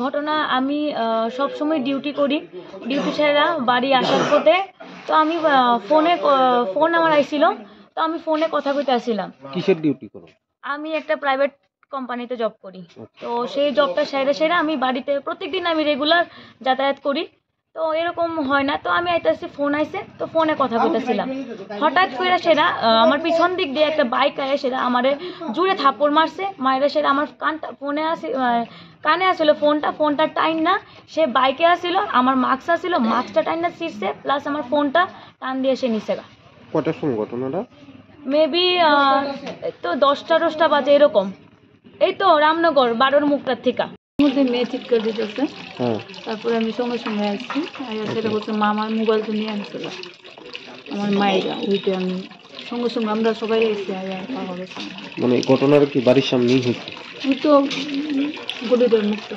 ঘটনা আমি সবসময় ডিউটি করি, ডিউটি সেরা বাড়ি আসার পথে তো আমি ফোন আমার আইছিল, তো আমি ফোনে কথা কইতে আসছিলাম। কিসের ডিউটি করো? আমি একটা প্রাইভেট কোম্পানিতে জব করি। তো সেই জবটা সেরে আমি বাড়িতে প্রত্যেকদিন আমি রেগুলার যাতায়াত করি। তো এরকম হয় না, তো আমি আইতাছি, ফোন আইছে, তো ফোনে কথা কইতেছিলাম। হঠাৎ করে সেরা আমার পিছন দিক দিয়ে একটা বাইক আয়, সেরা আমারে জুড়ে থাপ্পড় মারছে। মায়েরা সেরা আমার কানে আসছিল ফোনটা টাইম না, সে বাইকে আসছিল, আমার মাস্ক আসছিল, মাস্কটা টাইম না ছিঁড়ছে, প্লাস আমার ফোনটা টান দিয়ে সে নিচে গা। কটার সময় ঘটনাটা? মেবি তো 10টা বাজে এরকম। এই তো রামনগর 12 মুখটার থেকে মেয়ে চিৎকার দিতেছে। তারপরে আমি সঙ্গে সঙ্গে আসছি, সেটা বলছে মা আমার মোবাইল তো নিয়ে আনছিল আমার মায়েরা। ওইটা আমি সঙ্গে সঙ্গে আমরা সবাই এসে মানে ঘটনার কি বাড়ির সামনেই হয়েছে? ওই তো গলিটার মুখটা।